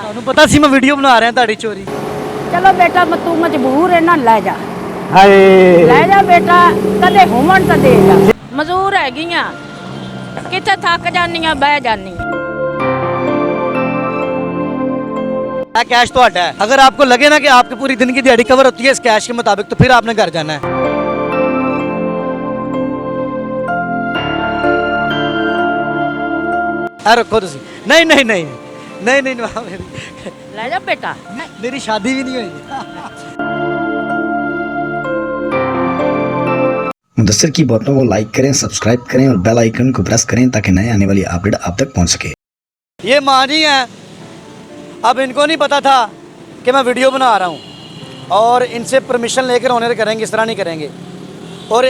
ਤੁਹਾਨੂੰ ਪਤਾ ਸੀ ਮੈਂ ਵੀਡੀਓ ਬਣਾ ਰਿਹਾ ਤੁਹਾਡੀ ਚੋਰੀ। चलो बेटा तू मजबूर है ना ले जा ਹਾਏ ले जा बेटा कदे हुमन तो दे जा मजबूर हैगियां किथे थक जानियां बह जानियां। कैश तो है। अगर आपको लगे ना कि आपकी पूरी दिन की दिहाड़ी कवर होती है इस कैश के मुताबिक तो फिर आपने घर जाना है। रखो तुसी। नहीं नहीं नहीं नहीं नहीं नहीं ले जा बेटा मेरी शादी भी नहीं हुई। मुदस्सिर की बातों को लाइक करें, सब्सक्राइब करें और बेल आइकन को प्रेस करें ताकि नए आने वाली अपडेट आप तक पहुंच सके। ये माँ जी हैं, अब इनको नहीं पता था कि मैं वीडियो बना रहा हूँ और इनसे परमिशन लेकर ऑनर करेंगे, इस तरह नहीं करेंगे। और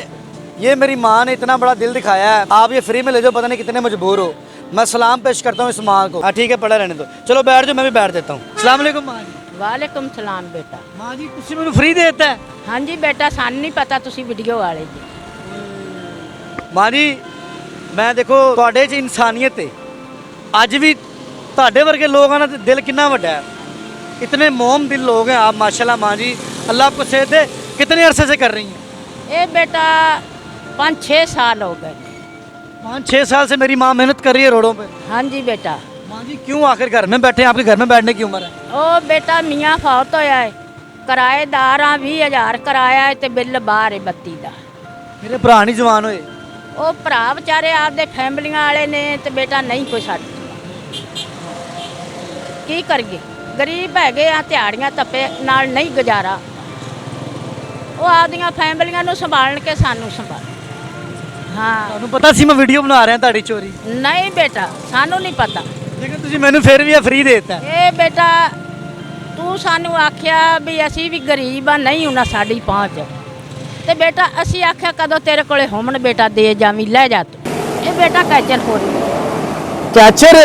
ये मेरी माँ ने इतना बड़ा दिल दिखाया है, आप ये फ्री में ले जाओ, पता नहीं कितने मजबूर हो। मैं सलाम पेश करता हूँ इस माँ को। हाँ ठीक है, पड़ा रहने दो, चलो बैठ जाओ, मैं भी बैठ देता हूँ। अस्सलाम वालेकुम माँ जी। वालेकुम सलाम बेटा। माँ जी तुसी मैनू फ्री देता है? हाँ जी बेटा सानू नहीं पता तुसी वीडियो वाले जी। माँ जी मैं देखो ਤੁਹਾਡੇ 'ਚ ਇਨਸਾਨੀਅਤ है, ਅੱਜ भी ਤੁਹਾਡੇ ਵਰਗੇ ਲੋਕ ਆ ਨਾ ਤੇ ਦਿਲ ਕਿੰਨਾ ਵੱਡਾ है। इतने मोम दिल लोग हैं आप माशाल्लाह। माँ जी अल्लाह आपको सेहत दे। कितने अरसे से कर रही हैं? ये बेटा 5-6 साल हो गए। 5-6 साल से मेरी माँ मेहनत कर रही है रोडों पे। हाँ जी बेटा। माँ जी क्यों आखिर घर में बैठे हैं? आपके घर में बैठने की उम्र है। ओ बेटा मियाँ फौत होया है, किराएदार 20,000 किराया है ते बिल बाहर है 32 दा। मेरे भरा नहीं जवान होए। ਉਹ ਭਰਾ ਵਿਚਾਰੇ ਆਪਦੇ ਫੈਮਲੀਆਂ ਵਾਲੇ ਨੇ ਤੇ ਬੇਟਾ ਨਹੀਂ ਕੋਈ ਛੱਡ ਕੀ ਕਰੀਏ, ਗਰੀਬ ਹੈਗੇ ਆ, ਦਿਹਾੜੀਆਂ ਧੱਪੇ ਨਾਲ ਨਹੀਂ ਗੁਜ਼ਾਰਾ। ਉਹ ਆਪਦੀਆਂ ਫੈਮਲੀਆਂ ਨੂੰ ਸੰਭਾਲਣ ਕੇ ਸਾਨੂੰ ਸੰਭਾਲ। ਹਾਂ ਤੁਹਾਨੂੰ ਪਤਾ ਸੀ ਮੈਂ ਵੀਡੀਓ ਬਣਾ ਰਿਹਾ ਤੁਹਾਡੀ ਚੋਰੀ? ਨਹੀਂ ਬੇਟਾ ਸਾਨੂੰ ਨਹੀਂ ਪਤਾ। ਲੇਕਿਨ ਤੁਸੀਂ ਮੈਨੂੰ ਫਿਰ ਵੀ ਫ੍ਰੀ ਦੇ ਦਿੱਤਾ। ਇਹ ਬੇਟਾ ਤੂੰ ਸਾਨੂੰ ਆਖਿਆ ਵੀ ਅਸੀਂ ਵੀ ਗਰੀਬ ਆ, ਨਹੀਂ ਉਹਨਾਂ ਸਾਡੀ ਪਹੁੰਚ ਤੇ ਬੇਟਾ ਅਸੀਂ ਆਖਿਆ ਕਦੋਂ ਤੇਰੇ ਕੋਲੇ ਹੋਮਣ ਬੇਟਾ ਦੇ ਜਾਵੀਂ ਲੈ ਜਾ ਤੂੰ। ਇਹ ਬੇਟਾ ਕੈਚਰ ਹੋ ਰਹੀ कैचर?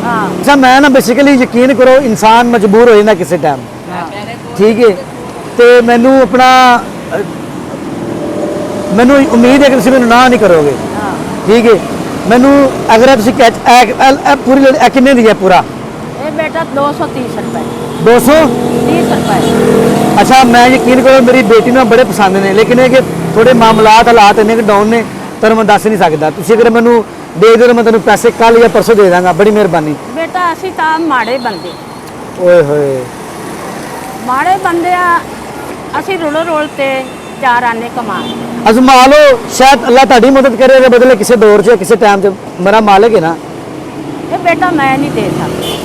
ਹਾਂ अच्छा मैं ना बेसिकली यकीन करो इंसान मजबूर हो जाता किसी टाइम, ठीक है। तो मैनू अपना मैनू उम्मीद है कि तुम मैनू ना नहीं करोगे, ठीक है। मैनू अगर तुम कैच पूरी किन्ने दी है पूरा? ਇਹ ਬੇਟਾ 230 रुपए। 230 रुपए। अच्छा मैं यकीन करो मेरी बेटी ਨੂੰ बड़े पसंद ने, लेकिन ये कि थोड़े मामलात हालात इन्ने डाउन ने ਤੁਹਾਨੂੰ ਮੈਂ ਦੱਸ ਨਹੀਂ ਸਕਦਾ। ਤੁਸੀਂ ਅਗਰ ਮੈਨੂੰ ਦੇ ਦਿਓ ਮੈਂ ਤੁਹਾਨੂੰ ਪੈਸੇ ਕੱਲ ਜਾਂ ਪਰਸੋਂ ਦੇ ਦਾਂਗਾ, ਬੜੀ ਮਿਹਰਬਾਨੀ। ਬੇਟਾ ਅਸੀਂ ਤਾਂ ਮਾੜੇ ਬੰਦੇ, ਓਏ ਹੋਏ ਮਾੜੇ ਬੰਦੇ ਆ ਅਸੀਂ ਰੋਲ ਤੇ 4 ਆਨੇ ਕਮਾਣ। ਅਜ਼ਮਾ ਲਓ, ਸ਼ਾਇਦ ਅੱਲਾਹ ਤੁਹਾਡੀ ਮਦਦ ਕਰੇ ਦੇ ਬਦਲੇ ਕਿਸੇ ਦੌਰ 'ਚ ਕਿਸੇ ਟਾਈਮ 'ਚ ਮੇਰਾ ਮਾਲਕ ਹੈ ਨਾ। ਇਹ ਬੇਟਾ ਮੈਂ ਨਹੀਂ ਦੇ ਸਕਦਾ।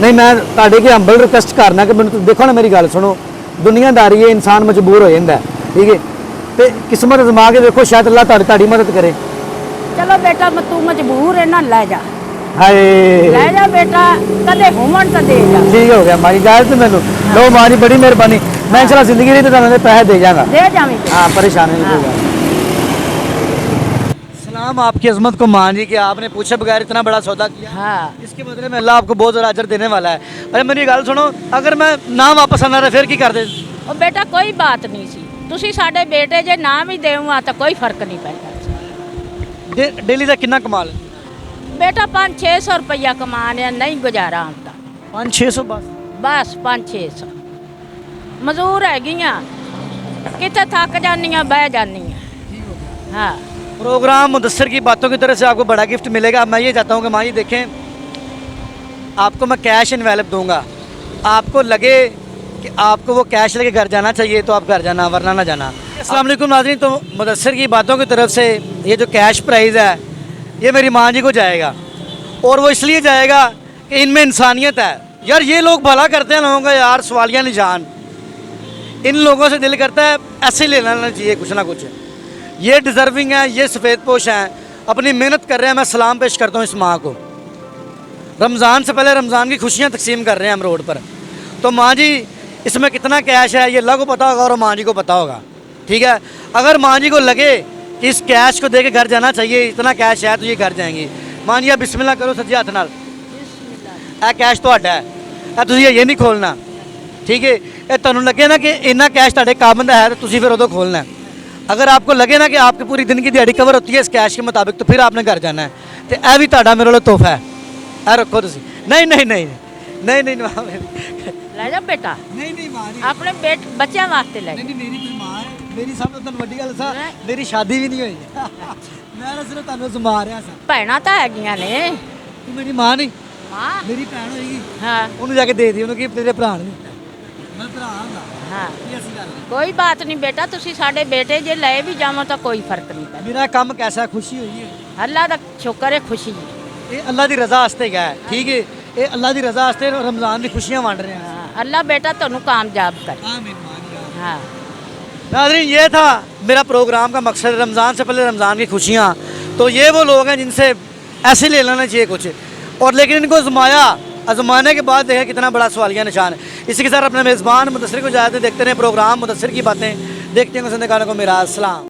ਨਹੀਂ ਮੈਂ ਤੁਹਾਡੇ ਕੀ ਹੰਬਲ ਰਿਕਵੈਸਟ ਕਰਨਾ ਕਿ ਮੈਨੂੰ ਤੁਸੀਂ ਦੇਖੋ ਨਾ, ਮੇਰੀ ਗੱਲ ਸੁਣੋ, ਦੁਨੀਆਦਾਰੀ ਹੈ, ਇਨਸਾਨ ਮਜਬੂਰ ਹੋ ਜਾਂਦਾ, ਠੀਕ ਹੈ। ਤੇ ਕਿਸਮਤ ਅਜ਼ਮਾ ਕੇ ਦੇਖੋ, ਸ਼ਾਇਦ ਅੱਲਾਹ ਤੁਹਾਡੀ ਮਦਦ ਕਰੇ। ਚਲੋ ਬੇਟਾ ਤੂੰ ਮਜਬੂਰ ਹੈ ਨਾ ਲੈ ਜਾ। ਹਾਏ ਲੈ ਜਾ बेटा कदे हुमन तो दे जा। ठीक हो गया मारी जाए तो मैनू लो मारी, बड़ी मेहरबानी। मैं इंशाल्लाह जिंदगी रही तो तुहानू पैसे दे जाऊंगा। दे जावी। हाँ परेशानी नहीं होगा। सलाम आपकी अजमत को मान जी कि आपने पूछे बगैर इतना बड़ा सौदा किया। हाँ इसके बदले में अल्लाह आपको बहुत ज़्यादा अजर देने वाला है। अरे मेरी गल सुनो, अगर मैं ना वापस आना रहा फिर की कर दे? ਉਹ ਬੇਟਾ ਕੋਈ ਬਾਤ ਨਹੀਂ ਸੀ, ਤੁਸੀਂ ਸਾਡੇ ਬੇਟੇ ਜੇ ਨਾ ਵੀ ਦੇਵਾਂ ਤਾਂ ਕੋਈ ਫਰਕ ਨਹੀਂ ਪੈਂਦਾ। डेली का कितना कमाल है? ਬੇਟਾ 500-600 ਰੁਪਇਆ ਕਮਾਣਿਆ ਨਹੀਂ ਗੁਜ਼ਾਰਾ ਹੁੰਦਾ। 500-600 बस? ਬਸ 500-600 ਮਜ਼ਦੂਰ ਹੈਗੀਆਂ, ਕਿਤੇ ਥੱਕ ਜਾਨੀਆਂ ਬਹਿ ਜਾਨੀਆਂ। हाँ प्रोग्राम मुदस्सिर की बातों की तरफ से आपको बड़ा गिफ्ट मिलेगा। मैं ये चाहता हूँ कि माँ जी देखें, आपको मैं कैश इन्वेलप दूंगा, आपको लगे कि आपको वो कैश लेके घर जाना चाहिए तो आप घर जाना, वरना ना जाना। अस्सलाम वालेकुम नाज़रीन, तो मुदस्सिर की बातों की तरफ से ये जो कैश प्राइज़ है ये मेरी माँ जी को जाएगा, और वो इसलिए जाएगा कि इनमें इंसानियत है। यार ये लोग भला करते हैं लोगों का, यार सवालिया निशान। इन लोगों से दिल करता है ऐसे ही लेना चाहिए कुछ ना कुछ। ये डिज़र्विंग है, ये सफ़ेद पोश हैं, अपनी मेहनत कर रहे हैं। मैं सलाम पेश करता हूँ इस माँ को। रमज़ान से पहले रमज़ान की खुशियाँ तकसीम कर रहे हैं हम रोड पर। तो माँ जी इसमें कितना कैश है ये अल्लाह को पता होगा और माँ जी को पता होगा, ठीक है। अगर माँ जी को लगे कि इस कैश को दे के घर जाना चाहिए, इतना कैश है तो ये घर जाएंगी। माँ जी आप बिस्मिल्लाह करो सज्जे हाथ नाल। ਇਹ कैश ਤੁਹਾਡਾ ਹੈ, ਇਹ ਤੁਸੀਂ ਇਹ नहीं खोलना, ठीक है। ਇਹ ਤੁਹਾਨੂੰ लगे ना कि इन्ना कैश ਤੁਹਾਡੇ काबंद है तो ਤੁਸੀਂ ਫਿਰ ਉਦੋਂ खोलना है। अगर आपको लगे ना कि आपकी पूरी दिन की दिहाड़ी कवर होती है इस कैश के मुताबिक तो फिर आपने घर जाना है। तो यह भी ਤੁਹਾਡਾ मेरे लिए तोहफा है, यह रखो तुसी। नहीं नहीं नहीं नहीं नहीं माँ मेरी ਲੈ ਜਾ ਬੇਟਾ नहीं नहीं माँ नहीं ਆਪਣੇ ਬੱਚਿਆਂ ਵਾਸਤੇ ਲੈ ਜਾ नहीं मेरी कोई माँ है मेरी सब तो ਤੁਹਾਨੂੰ ਵੱਡੀ ਗੱਲ ਸਾ ਨਹੀਂ। ਮੇਰੀ ਸ਼ਾਦੀ ਵੀ ਨਹੀਂ ਹੋਈ ਮੈਂ ਤਾਂ ਸਿਰਫ ਤੁਹਾਨੂੰ ਸਮਾ ਰਿਹਾ ਸਾਂ ਭੈਣਾਂ ਤਾਂ ਹੈਗੀਆਂ ਨੇ ਤੂੰ ਮੇਰੀ ਮਾਂ ਨਹੀਂ ਮਾਂ ਮੇਰੀ ਭੈਣ ਹੋਏਗੀ ਹਾਂ ਉਹਨੂੰ ਜਾ ਕੇ ਦੇ ਦੀ ਉਹਨੂੰ ਕੀ ਤੇਰੇ ਭਰਾ ਨੇ ਮੈਂ ਭਰਾ ਹਾਂ ਹਾਂ ਕੀ ਅਸੀਂ ਗੱਲ ਕੋਈ ਬਾਤ ਨਹੀਂ ਬੇਟਾ ਤੁਸੀਂ ਸਾਡੇ ਬੇਟੇ ਜੇ ਲੈ ਵੀ ਜਾਵੋ ਤਾਂ ਕੋਈ ਫਰਕ ਨਹੀਂ ਪੈਂਦਾ ਮੇਰਾ ਕੰਮ ਕੈਸਾ ਖੁਸ਼ੀ ਹੋਈ ਹੈ ਅੱਲਾ ਦਾ ਸ਼ੁਕਰ ਹੈ ਖੁਸ਼ੀ ਹੈ ਇਹ ਅੱਲਾ ਦੀ ਰਜ਼ਾ ਵਾਸਤੇ ਗਿਆ ਹੈ ਠੀਕ ਹੈ ਇਹ ਅੱਲਾ ਦੀ ਰਜ਼ਾ ਵਾਸਤੇ ਰਮਜ਼ਾਨ ਦੀ खुशियां बांट रहे हैं ਹਾਂ ਅੱਲਾ ਬੇਟਾ ਤੁਹਾਨੂੰ ਕਾਮਯਾਬ ਕਰੇ आमीन मान ਹਾਂ नाज़रीन ये था मेरा प्रोग्राम का मकसद रमज़ान से पहले रमज़ान की खुशियाँ तो ये वो लोग हैं जिनसे ऐसे ले लेना चाहिए कुछ और लेकिन इनको आजमाने के बाद देखा कितना बड़ा सवालिया निशान है इसी के साथ अपने मेज़बान मुदस्सिर को इजाज़त दें देखते रहे प्रोग्राम मुदस्सिर की बातें देखते हैं सुनने को मेरा अस्सलाम।